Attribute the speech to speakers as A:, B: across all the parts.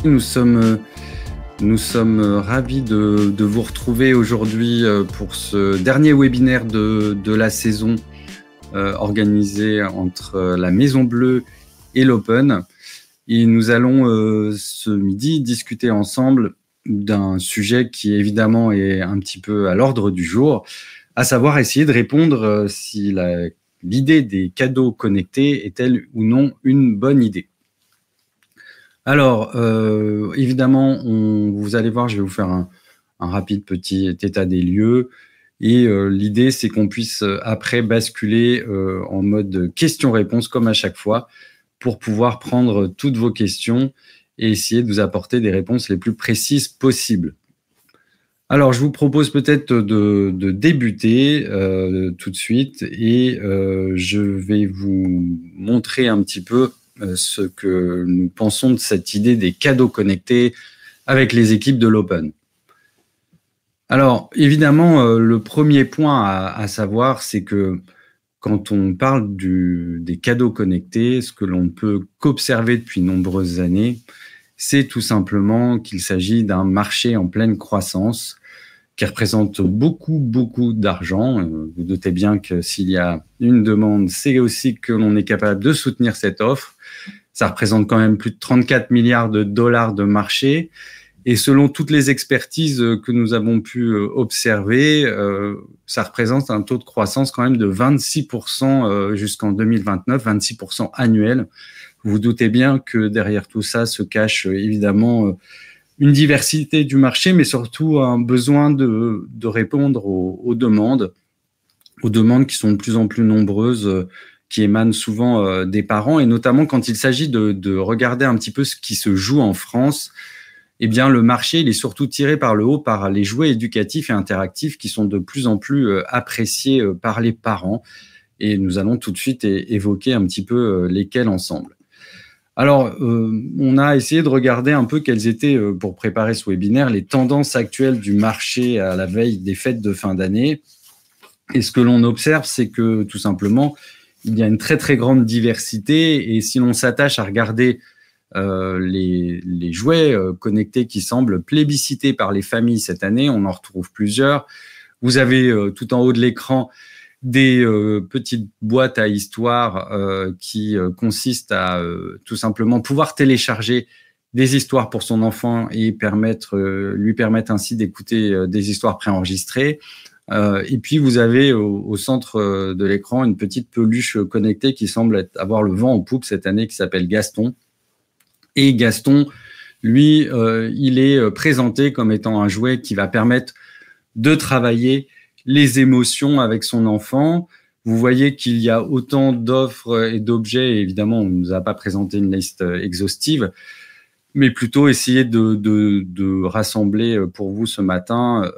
A: Nous sommes ravis de vous retrouver aujourd'hui pour ce dernier webinaire de la saison organisé entre la Maison Bleue et l'Open. Et nous allons ce midi discuter ensemble d'un sujet qui évidemment est un petit peu à l'ordre du jour, à savoir essayer de répondre si l'idée des cadeaux connectés est-elle ou non une bonne idée. Alors, évidemment, vous allez voir, je vais vous faire un rapide petit état des lieux. Et l'idée, c'est qu'on puisse après basculer en mode questions-réponses, comme à chaque fois, pour pouvoir prendre toutes vos questions et essayer de vous apporter des réponses les plus précises possibles. Alors, je vous propose peut-être de débuter tout de suite et je vais vous montrer un petit peu ce que nous pensons de cette idée des cadeaux connectés avec les équipes de l'Open. Alors, évidemment, le premier point à savoir, c'est que quand on parle des cadeaux connectés, ce que l'on ne peut qu'observer depuis nombreuses années, c'est tout simplement qu'il s'agit d'un marché en pleine croissance qui représente beaucoup d'argent. Vous doutez bien que s'il y a une demande, c'est aussi que l'on est capable de soutenir cette offre. Ça représente quand même plus de 34 milliards de dollars de marché. Et selon toutes les expertises que nous avons pu observer, ça représente un taux de croissance quand même de 26% jusqu'en 2029, 26% annuel. Vous vous doutez bien que derrière tout ça se cache évidemment une diversité du marché, mais surtout un besoin de répondre aux demandes qui sont de plus en plus nombreuses, qui émanent souvent des parents, et notamment quand il s'agit de regarder un petit peu ce qui se joue en France. Eh bien, le marché, il est surtout tiré par le haut par les jouets éducatifs et interactifs qui sont de plus en plus appréciés par les parents. Et nous allons tout de suite évoquer un petit peu lesquels ensemble. Alors, on a essayé de regarder un peu quelles étaient, pour préparer ce webinaire, les tendances actuelles du marché à la veille des fêtes de fin d'année. Et ce que l'on observe, c'est que tout simplement, il y a une très grande diversité. Et si l'on s'attache à regarder les jouets connectés qui semblent plébiscités par les familles cette année, on en retrouve plusieurs. Vous avez tout en haut de l'écran des petites boîtes à histoire qui consistent à tout simplement pouvoir télécharger des histoires pour son enfant et lui permettre ainsi d'écouter des histoires préenregistrées. Et puis vous avez au centre de l'écran une petite peluche connectée qui semble avoir le vent en poupe cette année, qui s'appelle Gaston. Et Gaston, lui, il est présenté comme étant un jouet qui va permettre de travailler les émotions avec son enfant. Vous voyez qu'il y a autant d'offres et d'objets. Évidemment, on ne nous a pas présenté une liste exhaustive, mais plutôt essayer de rassembler pour vous ce matin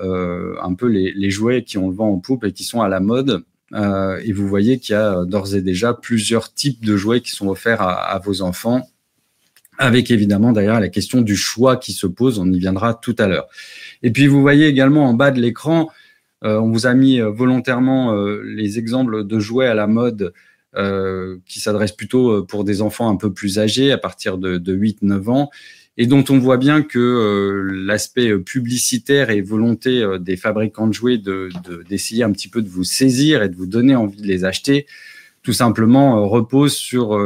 A: un peu les jouets qui ont le vent en poupe et qui sont à la mode. Et vous voyez qu'il y a d'ores et déjà plusieurs types de jouets qui sont offerts à vos enfants, avec évidemment derrière la question du choix qui se pose, on y viendra tout à l'heure. Et puis vous voyez également en bas de l'écran, on vous a mis volontairement les exemples de jouets à la mode qui s'adressent plutôt pour des enfants un peu plus âgés, à partir de 8-9 ans, et dont on voit bien que l'aspect publicitaire et volonté des fabricants de jouets d'essayer un petit peu de vous saisir et de vous donner envie de les acheter, tout simplement repose sur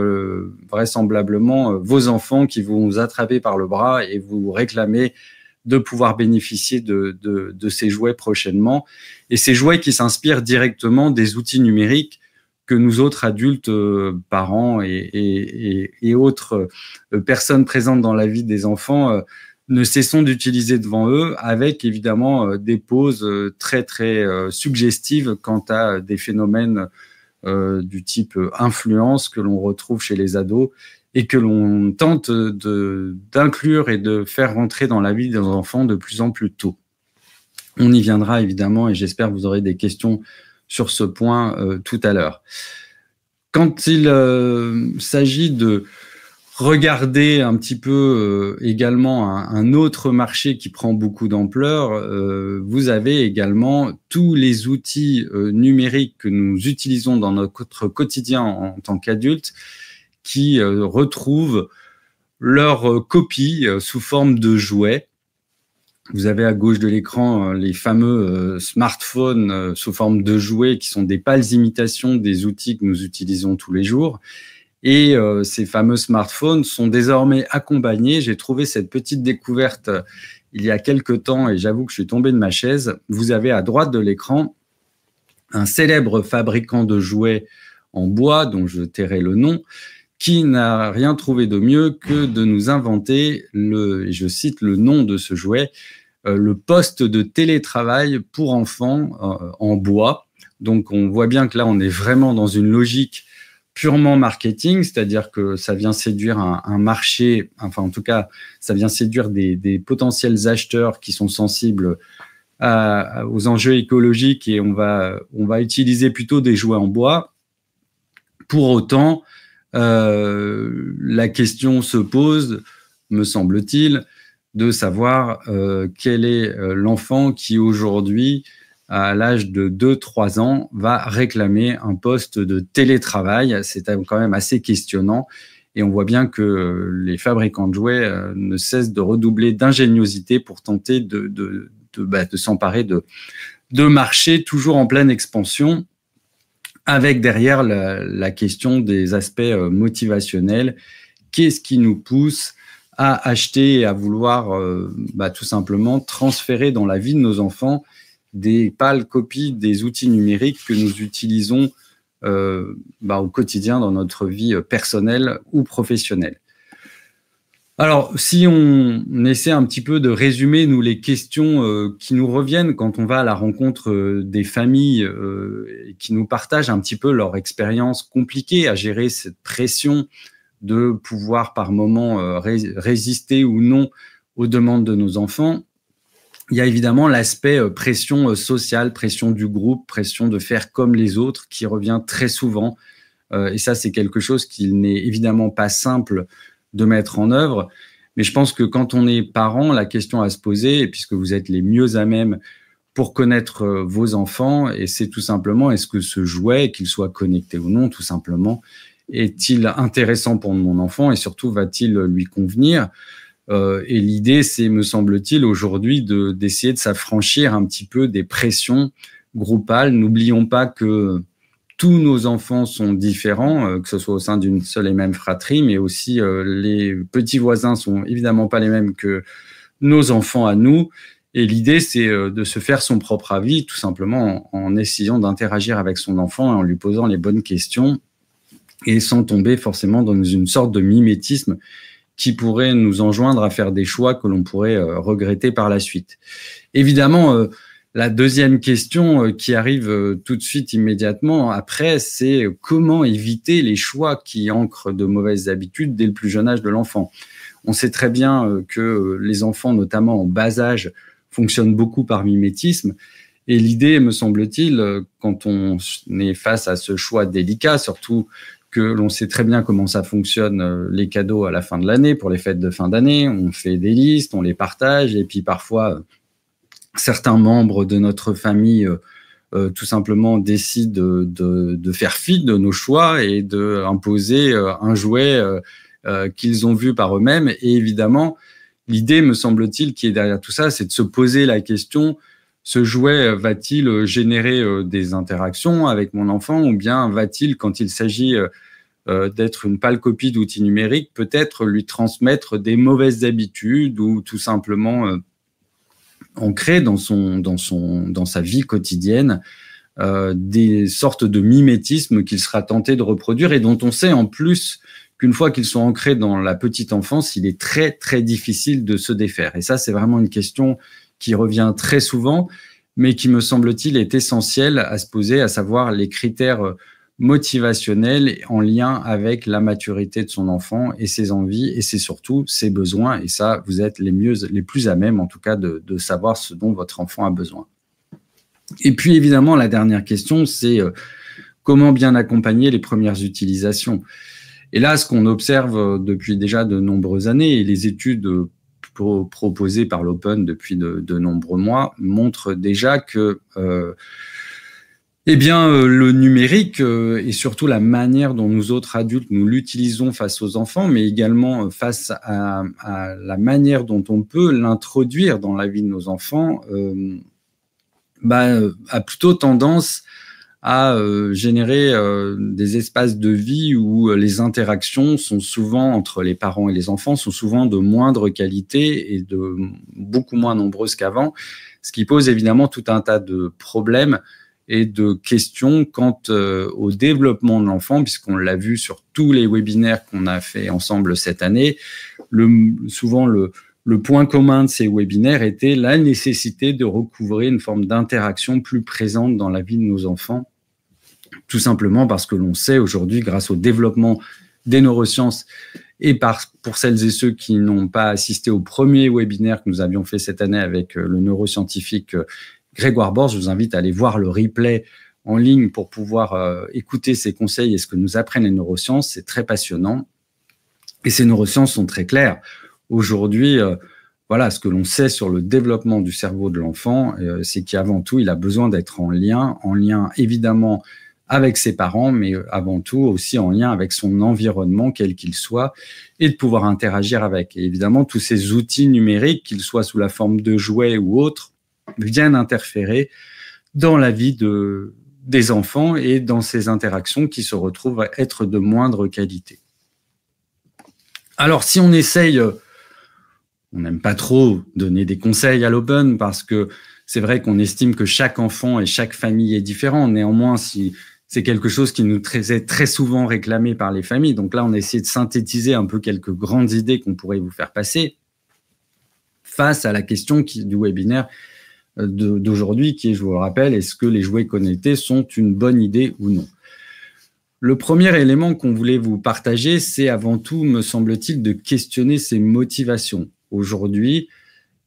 A: vraisemblablement vos enfants qui vont vous attraper par le bras et vous réclamer de pouvoir bénéficier de ces jouets prochainement. Et ces jouets qui s'inspirent directement des outils numériques que nous autres adultes, parents et autres personnes présentes dans la vie des enfants ne cessons d'utiliser devant eux, avec évidemment des pauses très suggestives quant à des phénomènes du type influence que l'on retrouve chez les ados et que l'on tente d'inclure et de faire rentrer dans la vie des enfants de plus en plus tôt. On y viendra évidemment et j'espère que vous aurez des questions sur ce point tout à l'heure. Quand il s'agit de regarder un petit peu également un autre marché qui prend beaucoup d'ampleur, vous avez également tous les outils numériques que nous utilisons dans notre quotidien en tant qu'adultes qui retrouvent leur copie sous forme de jouets. Vous avez à gauche de l'écran les fameux smartphones sous forme de jouets qui sont des pâles imitations des outils que nous utilisons tous les jours. Et ces fameux smartphones sont désormais accompagnés. J'ai trouvé cette petite découverte il y a quelques temps et j'avoue que je suis tombé de ma chaise. Vous avez à droite de l'écran un célèbre fabricant de jouets en bois, dont je tairai le nom, qui n'a rien trouvé de mieux que de nous inventer, je cite le nom de ce jouet, le poste de télétravail pour enfants en bois. Donc on voit bien que là, on est vraiment dans une logique purement marketing, c'est-à-dire que ça vient séduire un marché, enfin en tout cas, ça vient séduire des potentiels acheteurs qui sont sensibles aux enjeux écologiques et on va utiliser plutôt des jouets en bois. Pour autant, la question se pose, me semble-t-il, de savoir quel est l'enfant qui aujourd'hui, à l'âge de 2-3 ans, va réclamer un poste de télétravail. C'est quand même assez questionnant et on voit bien que les fabricants de jouets ne cessent de redoubler d'ingéniosité pour tenter de s'emparer de marchés toujours en pleine expansion, avec derrière la question des aspects motivationnels. Qu'est-ce qui nous pousse à acheter et à vouloir tout simplement transférer dans la vie de nos enfants des pâles copies des outils numériques que nous utilisons au quotidien dans notre vie personnelle ou professionnelle. Alors, si on essaie un petit peu de résumer, nous, les questions qui nous reviennent quand on va à la rencontre des familles et qui nous partagent un petit peu leur expérience compliquée à gérer cette pression de pouvoir par moment résister ou non aux demandes de nos enfants, il y a évidemment l'aspect pression sociale, pression du groupe, pression de faire comme les autres qui revient très souvent. Et ça, c'est quelque chose qui n'est évidemment pas simple de mettre en œuvre. Mais je pense que quand on est parent, la question à se poser, et puisque vous êtes les mieux à même pour connaître vos enfants, et c'est tout simplement, est-ce que ce jouet, qu'il soit connecté ou non, tout simplement, est-il intéressant pour mon enfant et surtout va-t-il lui convenir ? Et l'idée, c'est, me semble-t-il, aujourd'hui d'essayer de s'affranchir un petit peu des pressions groupales. N'oublions pas que tous nos enfants sont différents, que ce soit au sein d'une seule et même fratrie, mais aussi les petits voisins sont évidemment pas les mêmes que nos enfants à nous. Et l'idée, c'est de se faire son propre avis, tout simplement en essayant d'interagir avec son enfant et en lui posant les bonnes questions et sans tomber forcément dans une sorte de mimétisme qui pourrait nous enjoindre à faire des choix que l'on pourrait regretter par la suite. Évidemment, la deuxième question qui arrive tout de suite immédiatement après, c'est comment éviter les choix qui ancrent de mauvaises habitudes dès le plus jeune âge de l'enfant. On sait très bien que les enfants, notamment en bas âge, fonctionnent beaucoup par mimétisme. Et l'idée, me semble-t-il, quand on est face à ce choix délicat, surtout que l'on sait très bien comment ça fonctionne, les cadeaux à la fin de l'année, pour les fêtes de fin d'année, on fait des listes, on les partage, et puis parfois, certains membres de notre famille tout simplement décident de faire fi de nos choix et d'imposer un jouet qu'ils ont vu par eux-mêmes. Et évidemment, l'idée, me semble-t-il, qui est derrière tout ça, c'est de se poser la question, ce jouet va-t-il générer des interactions avec mon enfant ou bien va-t-il, quand il s'agit d'être une pâle copie d'outils numériques, peut-être lui transmettre des mauvaises habitudes ou tout simplement ancrer dans sa vie quotidienne des sortes de mimétismes qu'il sera tenté de reproduire et dont on sait en plus qu'une fois qu'ils sont ancrés dans la petite enfance, il est très, très difficile de se défaire. Et ça, c'est vraiment une question qui revient très souvent, mais qui, me semble-t-il, est essentielle à se poser, à savoir les critères motivationnels en lien avec la maturité de son enfant et ses envies, et c'est surtout ses besoins. Et ça, vous êtes les plus à même, en tout cas, de savoir ce dont votre enfant a besoin. Et puis, évidemment, la dernière question, c'est comment bien accompagner les premières utilisations. Et là, ce qu'on observe depuis déjà de nombreuses années, et les études proposées par l'Open depuis de nombreux mois montrent déjà que Eh bien, le numérique et surtout la manière dont nous autres adultes nous l'utilisons face aux enfants, mais également face à la manière dont on peut l'introduire dans la vie de nos enfants, a plutôt tendance à générer des espaces de vie où les interactions sont souvent entre les parents et les enfants sont souvent de moindre qualité et de beaucoup moins nombreuses qu'avant, ce qui pose évidemment tout un tas de problèmes et de questions quant au développement de l'enfant, puisqu'on l'a vu sur tous les webinaires qu'on a fait ensemble cette année. Souvent, le point commun de ces webinaires était la nécessité de recouvrer une forme d'interaction plus présente dans la vie de nos enfants, tout simplement parce que l'on sait aujourd'hui, grâce au développement des neurosciences, et pour celles et ceux qui n'ont pas assisté au premier webinaire que nous avions fait cette année avec le neuroscientifique Grégoire Borges, je vous invite à aller voir le replay en ligne pour pouvoir écouter ses conseils et ce que nous apprennent les neurosciences. C'est très passionnant. Et ces neurosciences sont très claires. Aujourd'hui, voilà, ce que l'on sait sur le développement du cerveau de l'enfant, c'est qu'avant tout, il a besoin d'être en lien évidemment avec ses parents, mais avant tout aussi en lien avec son environnement, quel qu'il soit, et de pouvoir interagir avec. Et évidemment, tous ces outils numériques, qu'ils soient sous la forme de jouets ou autres, viennent interférer dans la vie des enfants et dans ces interactions qui se retrouvent à être de moindre qualité. Alors, si on essaye, on n'aime pas trop donner des conseils à l'open parce que c'est vrai qu'on estime que chaque enfant et chaque famille est différent. Néanmoins, si c'est quelque chose qui nous est très souvent réclamé par les familles. Donc là, on a essayé de synthétiser un peu quelques grandes idées qu'on pourrait vous faire passer face à la question du webinaire d'aujourd'hui, qui est, je vous le rappelle, est-ce que les jouets connectés sont une bonne idée ou non? Le premier élément qu'on voulait vous partager, c'est avant tout, me semble-t-il, de questionner ses motivations. Aujourd'hui,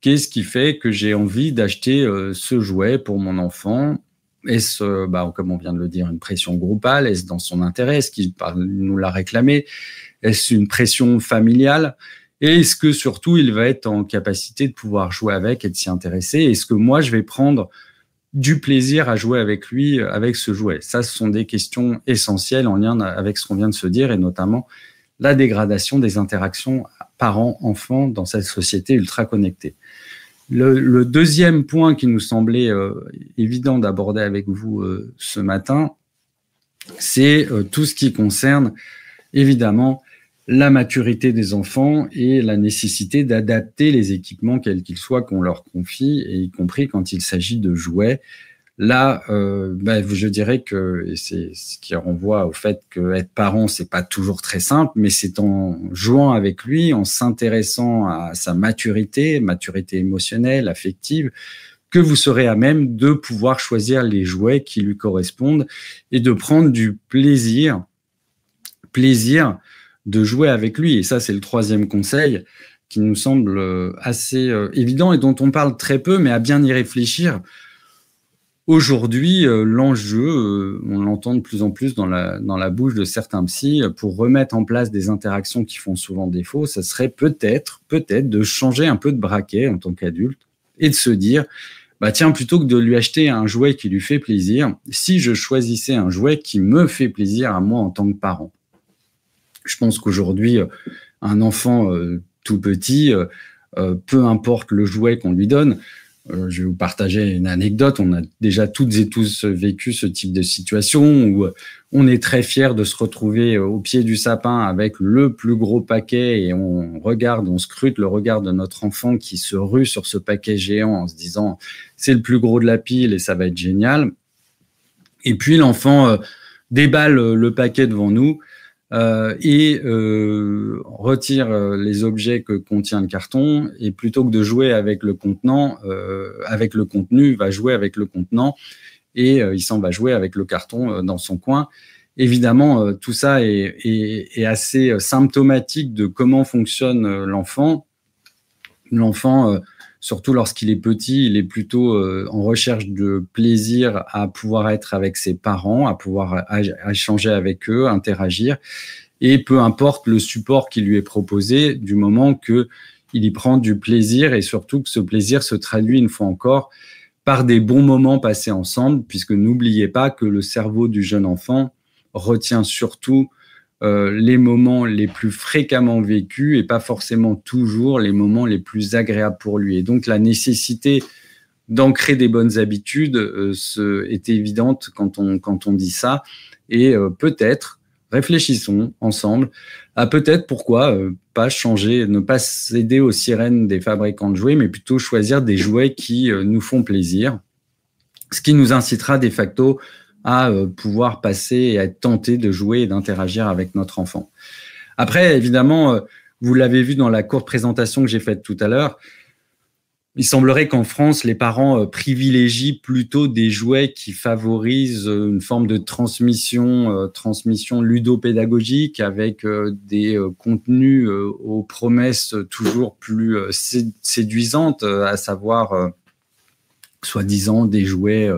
A: qu'est-ce qui fait que j'ai envie d'acheter ce jouet pour mon enfant? Est-ce, comme on vient de le dire, une pression groupale? Est-ce dans son intérêt? Est-ce qu'il nous l'a réclamé? Est-ce une pression familiale? Et est-ce que surtout, il va être en capacité de pouvoir jouer avec et de s'y intéresser? Est-ce que moi, je vais prendre du plaisir à jouer avec lui, avec ce jouet? Ça, ce sont des questions essentielles en lien avec ce qu'on vient de se dire, et notamment la dégradation des interactions parents-enfants dans cette société ultra connectée. Le deuxième point qui nous semblait évident d'aborder avec vous ce matin, c'est tout ce qui concerne évidemment la maturité des enfants et la nécessité d'adapter les équipements, quels qu'ils soient, qu'on leur confie, et y compris quand il s'agit de jouets. Là, je dirais que, et c'est ce qui renvoie au fait qu'être parent, c'est pas toujours très simple, mais c'est en jouant avec lui, en s'intéressant à sa maturité émotionnelle, affective, que vous serez à même de pouvoir choisir les jouets qui lui correspondent et de prendre du plaisir de jouer avec lui. Et ça, c'est le troisième conseil qui nous semble assez évident et dont on parle très peu, mais à bien y réfléchir. Aujourd'hui, l'enjeu, on l'entend de plus en plus dans la bouche de certains psys, pour remettre en place des interactions qui font souvent défaut, ça serait peut-être de changer un peu de braquet en tant qu'adulte et de se dire, tiens, plutôt que de lui acheter un jouet qui lui fait plaisir, si je choisissais un jouet qui me fait plaisir à moi en tant que parent. Je pense qu'aujourd'hui, un enfant tout petit, peu importe le jouet qu'on lui donne, je vais vous partager une anecdote. On a déjà toutes et tous vécu ce type de situation où on est très fiers de se retrouver au pied du sapin avec le plus gros paquet et on scrute le regard de notre enfant qui se rue sur ce paquet géant en se disant c'est le plus gros de la pile et ça va être génial. Et puis l'enfant déballe le paquet devant nous et retire les objets que contient le carton, et plutôt que de jouer avec le contenant, avec le contenu, va jouer avec le contenant, et il s'en va jouer avec le carton dans son coin. Évidemment, tout ça est assez symptomatique de comment fonctionne l'enfant. L'enfant, surtout lorsqu'il est petit, il est plutôt en recherche de plaisir à pouvoir être avec ses parents, à pouvoir échanger avec eux, interagir. Et peu importe le support qui lui est proposé, du moment qu'il y prend du plaisir et surtout que ce plaisir se traduit une fois encore par des bons moments passés ensemble, puisque n'oubliez pas que le cerveau du jeune enfant retient surtout les moments les plus fréquemment vécus et pas forcément toujours les moments les plus agréables pour lui. Et donc, la nécessité d'ancrer des bonnes habitudes est évidente quand on dit ça. Et peut-être, réfléchissons ensemble à peut-être pourquoi pas changer, ne pas céder aux sirènes des fabricants de jouets, mais plutôt choisir des jouets qui nous font plaisir, ce qui nous incitera de facto à pouvoir passer et à être tenté de jouer et d'interagir avec notre enfant. Après, évidemment, vous l'avez vu dans la courte présentation que j'ai faite tout à l'heure, il semblerait qu'en France, les parents privilégient plutôt des jouets qui favorisent une forme de transmission ludopédagogique avec des contenus aux promesses toujours plus séduisantes, à savoir, soi-disant, des jouets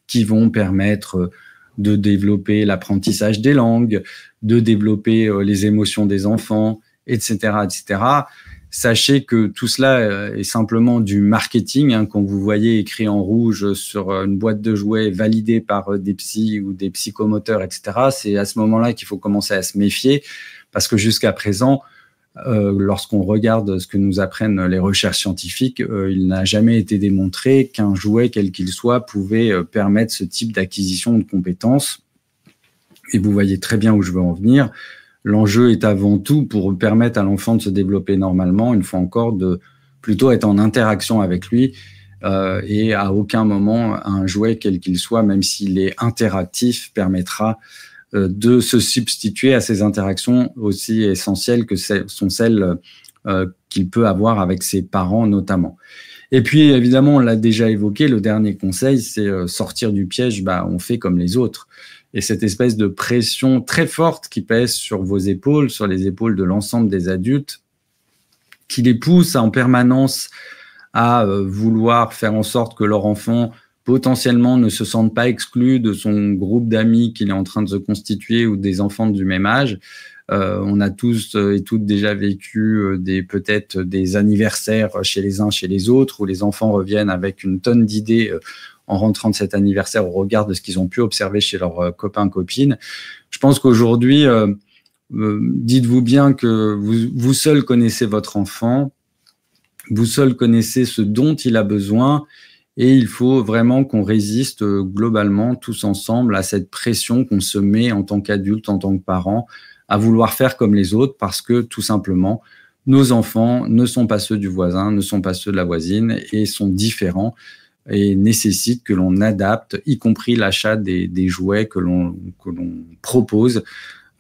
A: qui vont permettre de développer l'apprentissage des langues, de développer les émotions des enfants, etc., etc. Sachez que tout cela est simplement du marketing. Quand vous voyez écrit en rouge sur une boîte de jouets validée par des psys ou des psychomoteurs, etc., c'est à ce moment-là qu'il faut commencer à se méfier, parce que jusqu'à présent, lorsqu'on regarde ce que nous apprennent les recherches scientifiques, il n'a jamais été démontré qu'un jouet, quel qu'il soit, pouvait permettre ce type d'acquisition de compétences. Et vous voyez très bien où je veux en venir. L'enjeu est avant tout, pour permettre à l'enfant de se développer normalement, une fois encore, de plutôt être en interaction avec lui et à aucun moment un jouet, quel qu'il soit, même s'il est interactif, permettra de se substituer à ces interactions aussi essentielles que sont celles qu'il peut avoir avec ses parents notamment. Et puis évidemment, on l'a déjà évoqué, le dernier conseil, c'est sortir du piège, on fait comme les autres. Et cette espèce de pression très forte qui pèse sur vos épaules, sur les épaules de l'ensemble des adultes, qui les pousse en permanence à vouloir faire en sorte que leur enfant potentiellement ne se sente pas exclu de son groupe d'amis qu'il est en train de se constituer ou des enfants du même âge. On a tous et toutes déjà vécu peut-être des anniversaires chez les uns, chez les autres, où les enfants reviennent avec une tonne d'idées en rentrant de cet anniversaire au regard de ce qu'ils ont pu observer chez leurs copains, copines. Je pense qu'aujourd'hui, dites-vous bien que vous seul connaissez votre enfant, vous seul connaissez ce dont il a besoin, et il faut vraiment qu'on résiste globalement tous ensemble à cette pression qu'on se met en tant qu'adulte, en tant que parent, à vouloir faire comme les autres, parce que tout simplement, nos enfants ne sont pas ceux du voisin, ne sont pas ceux de la voisine, et sont différents, et nécessitent que l'on adapte, y compris l'achat des jouets que l'on propose,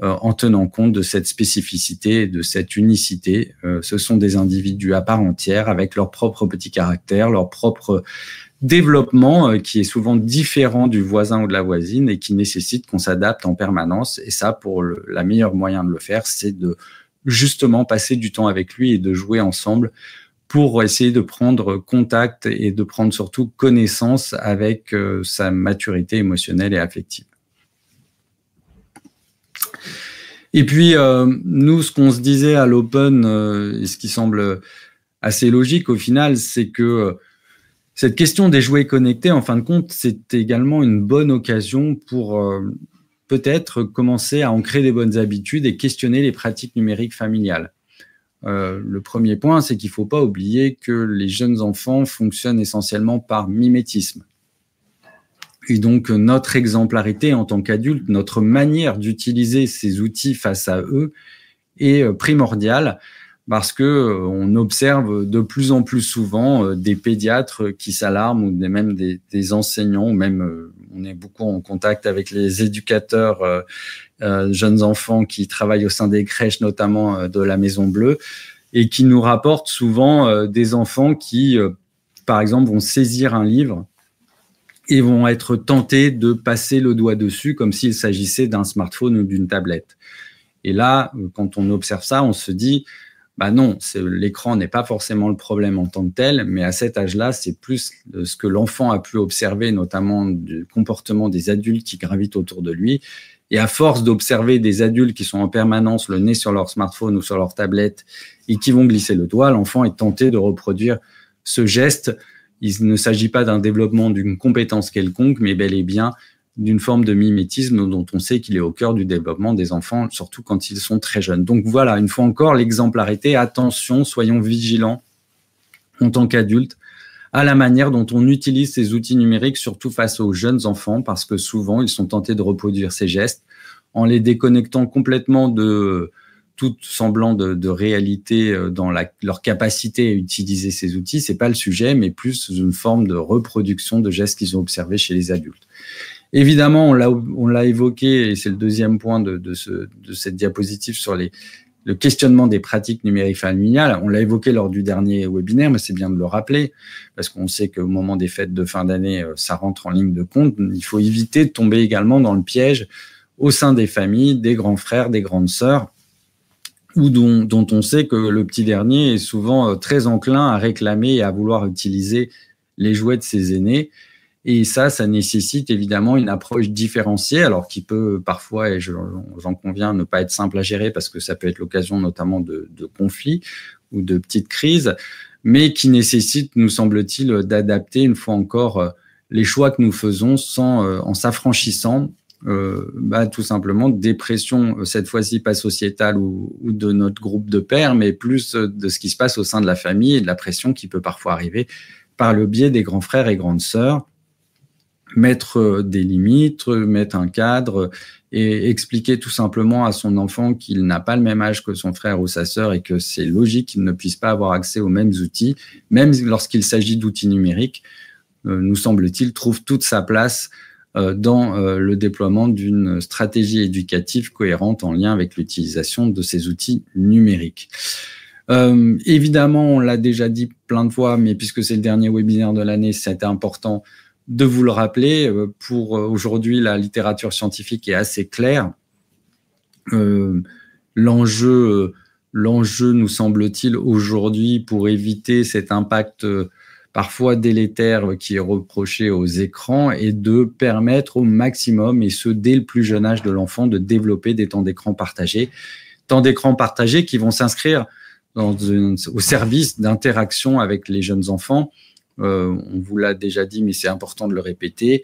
A: en tenant compte de cette spécificité et de cette unicité. Ce sont des individus à part entière, avec leur propre petit caractère, leur propre développement qui est souvent différent du voisin ou de la voisine et qui nécessite qu'on s'adapte en permanence. Et ça, la meilleure moyen de le faire, c'est de justement passer du temps avec lui et de jouer ensemble pour essayer de prendre contact et de prendre surtout connaissance avec sa maturité émotionnelle et affective. Et puis, nous, ce qu'on se disait à l'Open, et ce qui semble assez logique au final, c'est que cette question des jouets connectés, en fin de compte, c'est également une bonne occasion pour peut-être commencer à ancrer des bonnes habitudes et questionner les pratiques numériques familiales. Le premier point, c'est qu'il ne faut pas oublier que les jeunes enfants fonctionnent essentiellement par mimétisme. Et donc, notre exemplarité en tant qu'adulte, notre manière d'utiliser ces outils face à eux est primordiale, parce que on observe de plus en plus souvent des pédiatres qui s'alarment, ou même des enseignants, ou même on est beaucoup en contact avec les éducateurs jeunes enfants qui travaillent au sein des crèches, notamment de la Maison Bleue, et qui nous rapportent souvent des enfants qui, par exemple, vont saisir un livre et vont être tentés de passer le doigt dessus comme s'il s'agissait d'un smartphone ou d'une tablette. Et là, quand on observe ça, on se dit, non, l'écran n'est pas forcément le problème en tant que tel, mais à cet âge-là, c'est plus ce que l'enfant a pu observer, notamment du comportement des adultes qui gravitent autour de lui. Et à force d'observer des adultes qui sont en permanence le nez sur leur smartphone ou sur leur tablette et qui vont glisser le doigt, l'enfant est tenté de reproduire ce geste. il ne s'agit pas d'un développement d'une compétence quelconque, mais bel et bien d'une forme de mimétisme dont on sait qu'il est au cœur du développement des enfants, surtout quand ils sont très jeunes. Donc voilà, une fois encore, l'exemplarité, attention, soyons vigilants en tant qu'adultes à la manière dont on utilise ces outils numériques, surtout face aux jeunes enfants, parce que souvent, ils sont tentés de reproduire ces gestes en les déconnectant complètement de tout semblant de réalité dans leur capacité à utiliser ces outils. C'est pas le sujet, mais plus une forme de reproduction de gestes qu'ils ont observés chez les adultes. Évidemment, on l'a évoqué, et c'est le deuxième point de cette diapositive sur le questionnement des pratiques numériques familiales. On l'a évoqué lors du dernier webinaire, mais c'est bien de le rappeler, parce qu'on sait qu'au moment des fêtes de fin d'année, ça rentre en ligne de compte. Il faut éviter de tomber également dans le piège au sein des familles, des grands frères, des grandes sœurs, ou dont on sait que le petit dernier est souvent très enclin à réclamer et à vouloir utiliser les jouets de ses aînés. Et ça nécessite évidemment une approche différenciée, alors qui peut parfois, et j'en conviens, ne pas être simple à gérer parce que ça peut être l'occasion notamment de conflits ou de petites crises, mais qui nécessite, nous semble-t-il, d'adapter une fois encore les choix que nous faisons en s'affranchissant tout simplement des pressions, cette fois-ci pas sociétales ou de notre groupe de pairs, mais plus de ce qui se passe au sein de la famille et de la pression qui peut parfois arriver par le biais des grands frères et grandes sœurs. Mettre des limites, mettre un cadre et expliquer tout simplement à son enfant qu'il n'a pas le même âge que son frère ou sa sœur et que c'est logique qu'il ne puisse pas avoir accès aux mêmes outils, même lorsqu'il s'agit d'outils numériques, nous semble-t-il, trouve toute sa place dans le déploiement d'une stratégie éducative cohérente en lien avec l'utilisation de ces outils numériques. Évidemment, on l'a déjà dit plein de fois, mais puisque c'est le dernier webinaire de l'année, c'était important de vous le rappeler. Pour aujourd'hui, la littérature scientifique est assez claire. L'enjeu, nous semble-t-il, aujourd'hui, pour éviter cet impact parfois délétère qui est reproché aux écrans, est de permettre au maximum, et ce dès le plus jeune âge de l'enfant, de développer des temps d'écran partagés. Temps d'écran partagés qui vont s'inscrire au service d'interaction avec les jeunes enfants. On vous l'a déjà dit, mais c'est important de le répéter.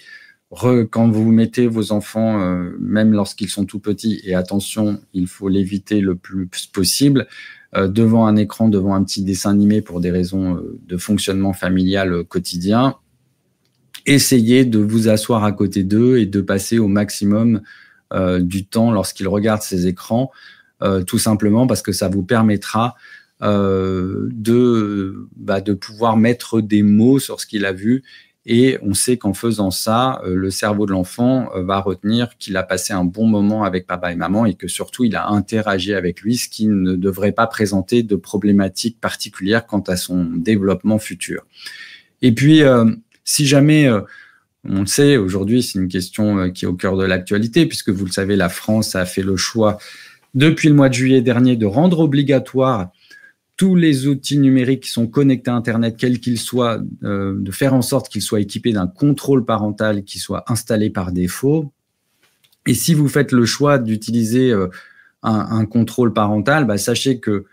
A: Quand vous mettez vos enfants, même lorsqu'ils sont tout petits, et attention, il faut l'éviter le plus possible, devant un écran, devant un petit dessin animé pour des raisons de fonctionnement familial quotidien, essayez de vous asseoir à côté d'eux et de passer au maximum du temps lorsqu'ils regardent ces écrans, tout simplement parce que ça vous permettra de pouvoir mettre des mots sur ce qu'il a vu, et on sait qu'en faisant ça, le cerveau de l'enfant va retenir qu'il a passé un bon moment avec papa et maman et que surtout il a interagi avec lui, ce qui ne devrait pas présenter de problématiques particulières quant à son développement futur. Et puis, si jamais, on le sait, aujourd'hui c'est une question qui est au cœur de l'actualité, puisque vous le savez, la France a fait le choix depuis le mois de juillet dernier de rendre obligatoire tous les outils numériques qui sont connectés à Internet, quels qu'ils soient, de faire en sorte qu'ils soient équipés d'un contrôle parental qui soit installé par défaut. Et si vous faites le choix d'utiliser un contrôle parental, sachez que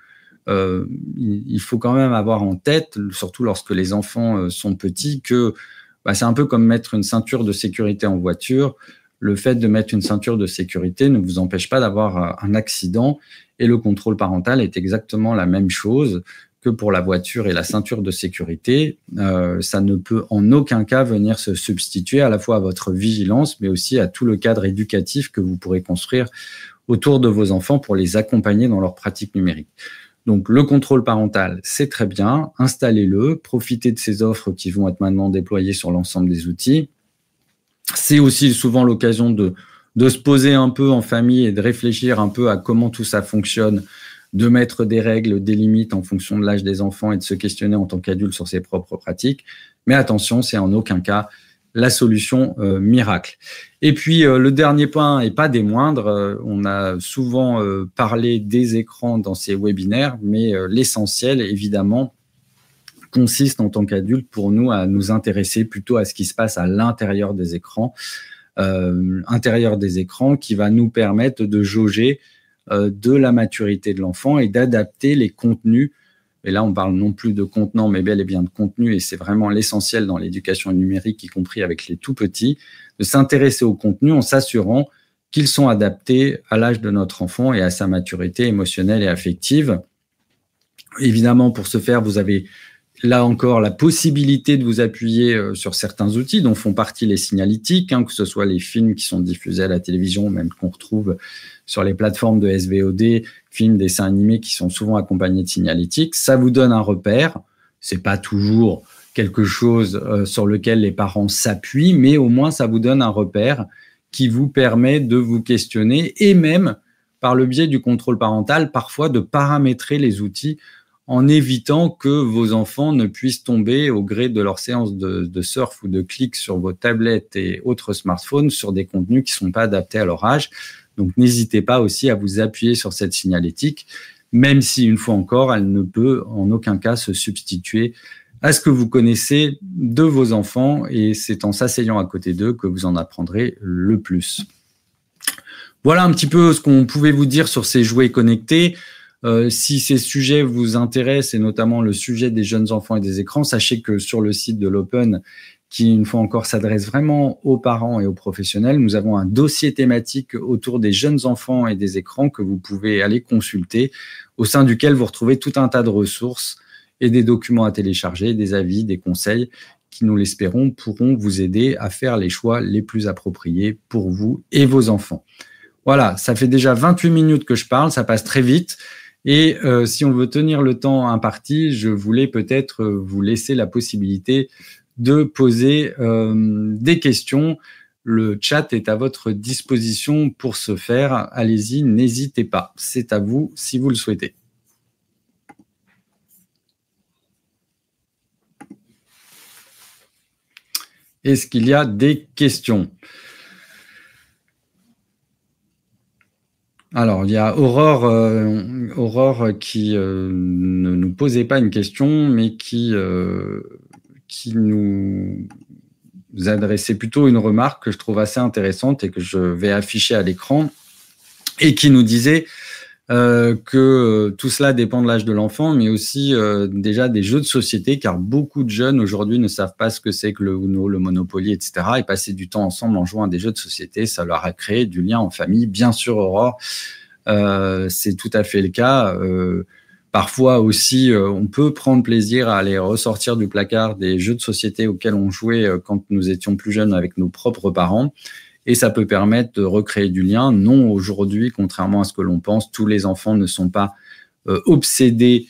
A: il faut quand même avoir en tête, surtout lorsque les enfants sont petits, que c'est un peu comme mettre une ceinture de sécurité en voiture. Le fait de mettre une ceinture de sécurité ne vous empêche pas d'avoir un accident, et le contrôle parental est exactement la même chose que pour la voiture et la ceinture de sécurité. Ça ne peut en aucun cas venir se substituer à la fois à votre vigilance, mais aussi à tout le cadre éducatif que vous pourrez construire autour de vos enfants pour les accompagner dans leurs pratiques numériques. Donc, le contrôle parental, c'est très bien, installez-le, profitez de ces offres qui vont être maintenant déployées sur l'ensemble des outils. C'est aussi souvent l'occasion de se poser un peu en famille et de réfléchir un peu à comment tout ça fonctionne, de mettre des règles, des limites en fonction de l'âge des enfants et de se questionner en tant qu'adulte sur ses propres pratiques. Mais attention, c'est en aucun cas la solution miracle. Et puis, le dernier point, et pas des moindres, on a souvent parlé des écrans dans ces webinaires, mais l'essentiel, évidemment, consiste en tant qu'adulte pour nous à nous intéresser plutôt à ce qui se passe à l'intérieur des écrans, qui va nous permettre de jauger de la maturité de l'enfant et d'adapter les contenus et là on parle non plus de contenant, mais bel et bien de contenu, et c'est vraiment l'essentiel dans l'éducation numérique, y compris avec les tout petits, de s'intéresser au contenu en s'assurant qu'ils sont adaptés à l'âge de notre enfant et à sa maturité émotionnelle et affective. Évidemment, pour ce faire, vous avez là encore la possibilité de vous appuyer sur certains outils dont font partie les signalétiques, que ce soit les films qui sont diffusés à la télévision, même qu'on retrouve sur les plateformes de SVOD, films, dessins animés qui sont souvent accompagnés de signalétiques. Ça vous donne un repère. C'est pas toujours quelque chose sur lequel les parents s'appuient, mais au moins ça vous donne un repère qui vous permet de vous questionner et même, par le biais du contrôle parental, parfois de paramétrer les outils en évitant que vos enfants ne puissent tomber au gré de leur séance de surf ou de clic sur vos tablettes et autres smartphones sur des contenus qui ne sont pas adaptés à leur âge. Donc, n'hésitez pas aussi à vous appuyer sur cette signalétique, même si, une fois encore, elle ne peut en aucun cas se substituer à ce que vous connaissez de vos enfants, et c'est en s'asseyant à côté d'eux que vous en apprendrez le plus. Voilà un petit peu ce qu'on pouvait vous dire sur ces jouets connectés. Si ces sujets vous intéressent, et notamment le sujet des jeunes enfants et des écrans, sachez que sur le site de l'Open, qui une fois encore s'adresse vraiment aux parents et aux professionnels, nous avons un dossier thématique autour des jeunes enfants et des écrans que vous pouvez aller consulter, au sein duquel vous retrouvez tout un tas de ressources et des documents à télécharger, des avis, des conseils qui, nous l'espérons, pourront vous aider à faire les choix les plus appropriés pour vous et vos enfants. Voilà, ça fait déjà 28 minutes que je parle, ça passe très vite. Et si on veut tenir le temps imparti, je voulais peut-être vous laisser la possibilité de poser des questions. Le chat est à votre disposition pour ce faire. Allez-y, n'hésitez pas. C'est à vous si vous le souhaitez. Est-ce qu'il y a des questions ? Alors, il y a Aurore qui ne nous posait pas une question, mais qui nous adressait plutôt une remarque que je trouve assez intéressante et que je vais afficher à l'écran, et qui nous disait que tout cela dépend de l'âge de l'enfant, mais aussi déjà des jeux de société, car beaucoup de jeunes aujourd'hui ne savent pas ce que c'est que le Uno, le Monopoly, etc. Et passer du temps ensemble en jouant à des jeux de société, ça leur a créé du lien en famille. Bien sûr, Aurore, c'est tout à fait le cas. Parfois aussi, on peut prendre plaisir à aller ressortir du placard des jeux de société auxquels on jouait quand nous étions plus jeunes avec nos propres parents. Et ça peut permettre de recréer du lien. Non, aujourd'hui, contrairement à ce que l'on pense, tous les enfants ne sont pas obsédés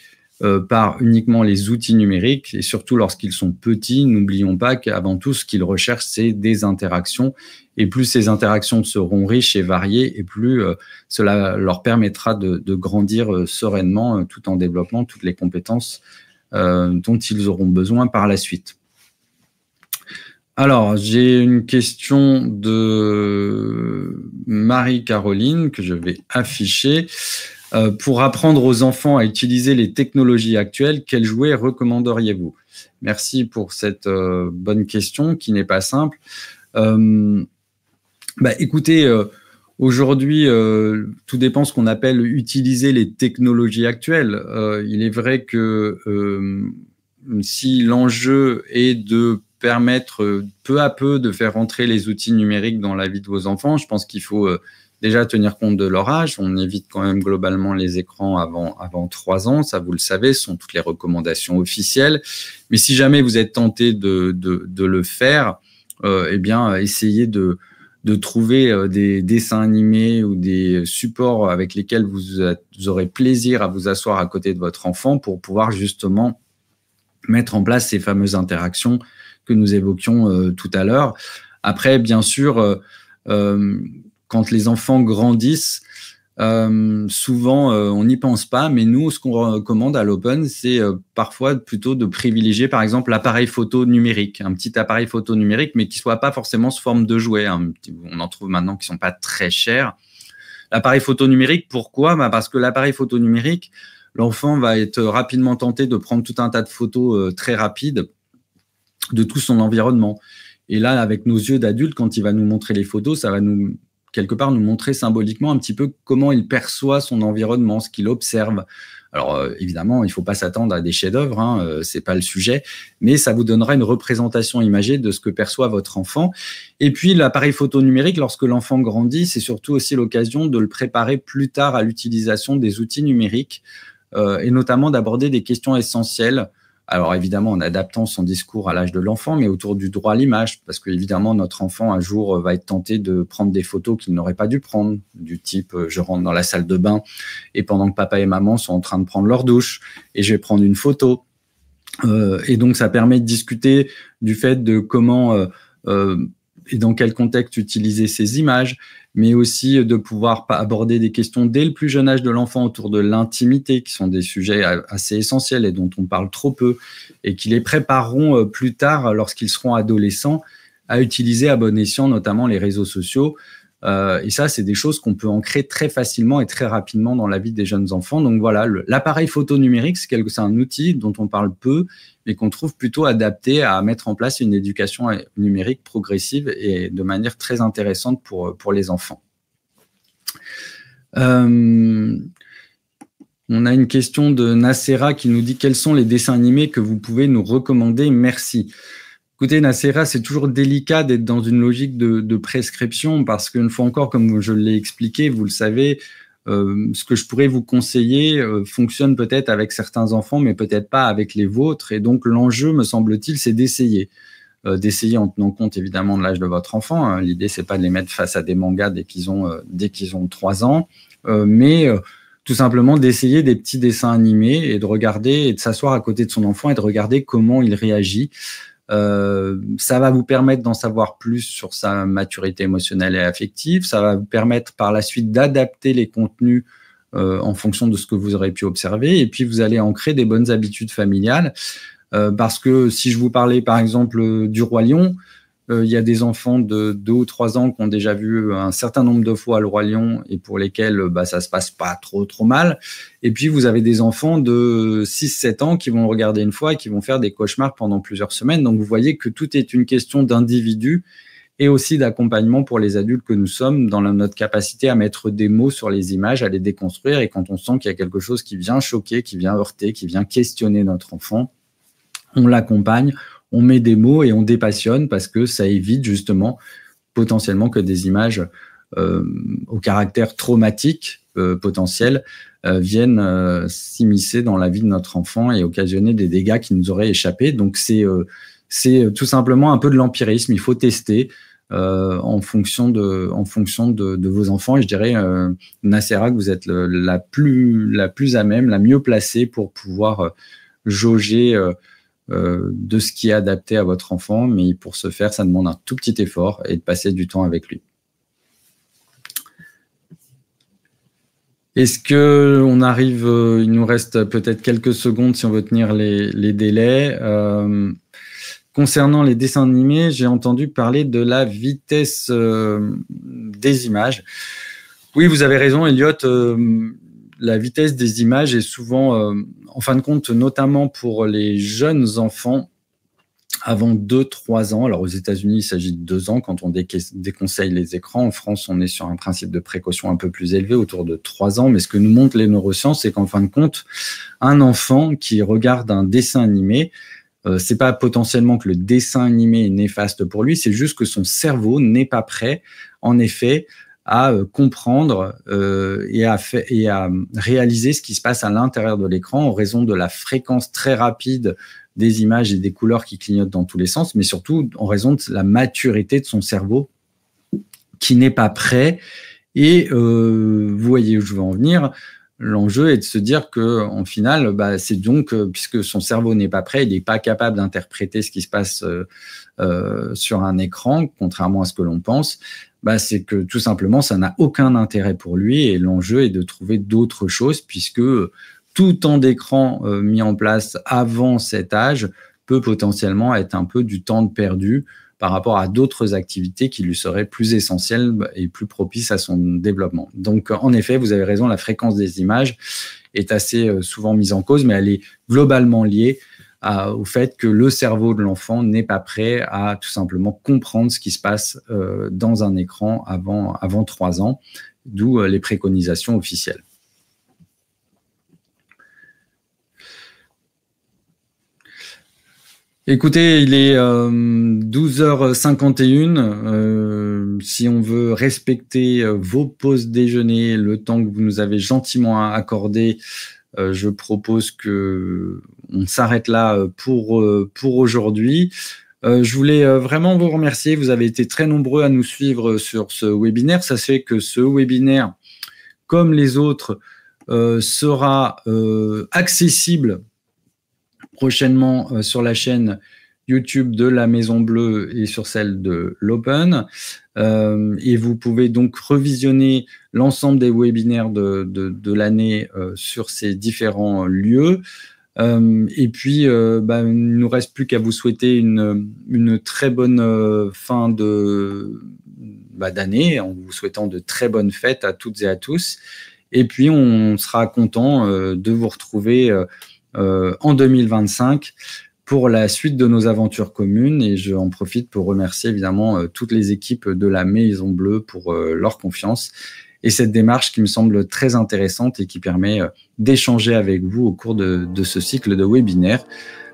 A: par uniquement les outils numériques. Et surtout lorsqu'ils sont petits, n'oublions pas qu'avant tout, ce qu'ils recherchent, c'est des interactions. Et plus ces interactions seront riches et variées, et plus cela leur permettra de grandir sereinement tout en développant toutes les compétences dont ils auront besoin par la suite. Alors, j'ai une question de Marie-Caroline que je vais afficher. Pour apprendre aux enfants à utiliser les technologies actuelles, quels jouets recommanderiez-vous? Merci pour cette bonne question qui n'est pas simple. Écoutez, aujourd'hui, tout dépend ce qu'on appelle utiliser les technologies actuelles. Il est vrai que si l'enjeu est de permettre peu à peu de faire entrer les outils numériques dans la vie de vos enfants, je pense qu'il faut déjà tenir compte de leur âge. On évite quand même globalement les écrans avant 3 ans, ça vous le savez, ce sont toutes les recommandations officielles. Mais si jamais vous êtes tenté de le faire, eh bien, essayez de trouver des dessins animés ou des supports avec lesquels vous aurez plaisir à vous asseoir à côté de votre enfant pour pouvoir justement mettre en place ces fameuses interactions que nous évoquions tout à l'heure. Après, bien sûr, quand les enfants grandissent, souvent, on n'y pense pas, mais nous, ce qu'on recommande à l'Open, c'est parfois plutôt de privilégier, par exemple, l'appareil photo numérique, un petit appareil photo numérique, mais qui ne soit pas forcément sous forme de jouet. On en trouve maintenant qui ne sont pas très chers. L'appareil photo numérique, pourquoi? Parce que l'appareil photo numérique, l'enfant va être rapidement tenté de prendre tout un tas de photos très rapides de tout son environnement. Et là, avec nos yeux d'adultes, quand il va nous montrer les photos, ça va quelque part nous montrer symboliquement un petit peu comment il perçoit son environnement, ce qu'il observe. Alors, évidemment, il ne faut pas s'attendre à des chefs-d'œuvre, hein, ce n'est pas le sujet, mais ça vous donnera une représentation imagée de ce que perçoit votre enfant. Et puis, l'appareil photo numérique, lorsque l'enfant grandit, c'est surtout aussi l'occasion de le préparer plus tard à l'utilisation des outils numériques et notamment d'aborder des questions essentielles. Alors évidemment, en adaptant son discours à l'âge de l'enfant, mais autour du droit à l'image, parce qu'évidemment, notre enfant, un jour, va être tenté de prendre des photos qu'il n'aurait pas dû prendre, du type je rentre dans la salle de bain et pendant que papa et maman sont en train de prendre leur douche, et je vais prendre une photo. Et donc, ça permet de discuter du fait de comment et dans quel contexte utiliser ces images, mais aussi de pouvoir aborder des questions dès le plus jeune âge de l'enfant autour de l'intimité, qui sont des sujets assez essentiels et dont on parle trop peu, et qui les prépareront plus tard, lorsqu'ils seront adolescents, à utiliser à bon escient, notamment les réseaux sociaux. Et ça, c'est des choses qu'on peut ancrer très facilement et très rapidement dans la vie des jeunes enfants. Donc voilà, l'appareil photo numérique, c'est un outil dont on parle peu, mais qu'on trouve plutôt adapté à mettre en place une éducation numérique progressive et de manière très intéressante pour les enfants. On a une question de Nacera qui nous dit « Quels sont les dessins animés que vous pouvez nous recommander? Merci ». Écoutez, Nacera, c'est toujours délicat d'être dans une logique de prescription parce qu'une fois encore, comme je l'ai expliqué, vous le savez, ce que je pourrais vous conseiller fonctionne peut-être avec certains enfants, mais peut-être pas avec les vôtres. Et donc, l'enjeu, me semble-t-il, c'est d'essayer. D'essayer en tenant compte, évidemment, de l'âge de votre enfant. Hein. L'idée, c'est pas de les mettre face à des mangas dès qu'ils ont 3 ans, mais tout simplement d'essayer des petits dessins animés et de regarder et de s'asseoir à côté de son enfant et de regarder comment il réagit. Ça va vous permettre d'en savoir plus sur sa maturité émotionnelle et affective. Ça va vous permettre par la suite d'adapter les contenus en fonction de ce que vous aurez pu observer. Et puis, vous allez ancrer des bonnes habitudes familiales. Parce que si je vous parlais, par exemple, du Roi Lion, il y a des enfants de 2 ou 3 ans qui ont déjà vu un certain nombre de fois le Roi Lion et pour lesquels ça se passe pas trop mal. Et puis, vous avez des enfants de 6-7 ans qui vont le regarder une fois et qui vont faire des cauchemars pendant plusieurs semaines. Donc, vous voyez que tout est une question d'individu et aussi d'accompagnement pour les adultes que nous sommes dans notre capacité à mettre des mots sur les images, à les déconstruire. Et quand on sent qu'il y a quelque chose qui vient choquer, qui vient heurter, qui vient questionner notre enfant, on l'accompagne, on met des mots et on dépassionne parce que ça évite justement potentiellement que des images au caractère traumatique potentiel viennent s'immiscer dans la vie de notre enfant et occasionner des dégâts qui nous auraient échappé. Donc c'est tout simplement un peu de l'empirisme. Il faut tester en fonction de vos enfants. Et je dirais, Nacera, que vous êtes la plus à même, la mieux placée pour pouvoir jauger de ce qui est adapté à votre enfant, mais pour ce faire, ça demande un tout petit effort et de passer du temps avec lui. Est-ce qu'on arrive, il nous reste peut-être quelques secondes si on veut tenir les délais. Concernant les dessins animés, j'ai entendu parler de la vitesse des images. Oui, vous avez raison, Elliot. La vitesse des images est souvent, en fin de compte, notamment pour les jeunes enfants, avant 2-3 ans. Alors aux États-Unis, il s'agit de 2 ans quand on déconseille les écrans. En France, on est sur un principe de précaution un peu plus élevé, autour de 3 ans. Mais ce que nous montrent les neurosciences, c'est qu'en fin de compte, un enfant qui regarde un dessin animé, c'est pas potentiellement que le dessin animé est néfaste pour lui, c'est juste que son cerveau n'est pas prêt, en effet, à comprendre et à réaliser ce qui se passe à l'intérieur de l'écran en raison de la fréquence très rapide des images et des couleurs qui clignotent dans tous les sens, mais surtout en raison de la maturité de son cerveau qui n'est pas prêt. Et vous voyez où je veux en venir. L'enjeu est de se dire qu'en final, c'est donc, puisque son cerveau n'est pas prêt, il n'est pas capable d'interpréter ce qui se passe sur un écran, contrairement à ce que l'on pense, c'est que tout simplement, ça n'a aucun intérêt pour lui et l'enjeu est de trouver d'autres choses puisque tout temps d'écran mis en place avant cet âge peut potentiellement être un peu du temps de perdu par rapport à d'autres activités qui lui seraient plus essentielles et plus propices à son développement. Donc, en effet, vous avez raison, la fréquence des images est assez souvent mise en cause, mais elle est globalement liée au fait que le cerveau de l'enfant n'est pas prêt à tout simplement comprendre ce qui se passe dans un écran avant 3 ans, d'où les préconisations officielles. Écoutez, il est 12h51. Si on veut respecter vos pauses déjeuner, le temps que vous nous avez gentiment accordé, je propose que on s'arrête là pour aujourd'hui. Je voulais vraiment vous remercier. Vous avez été très nombreux à nous suivre sur ce webinaire. Sachez que ce webinaire, comme les autres, sera accessible prochainement sur la chaîne YouTube de la Maison Bleue et sur celle de l'Open. Et vous pouvez donc revisionner l'ensemble des webinaires de l'année sur ces différents lieux. Et puis, il ne nous reste plus qu'à vous souhaiter une très bonne fin d'année, en vous souhaitant de très bonnes fêtes à toutes et à tous. Et puis, on sera content de vous retrouver en 2025 pour la suite de nos aventures communes. Et je en profite pour remercier évidemment toutes les équipes de la Maison Bleue pour leur confiance et cette démarche qui me semble très intéressante et qui permet d'échanger avec vous au cours de ce cycle de webinaires.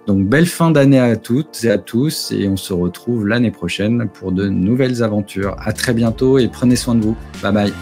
A: Donc, belle fin d'année à toutes et à tous, et on se retrouve l'année prochaine pour de nouvelles aventures. À très bientôt et prenez soin de vous. Bye bye.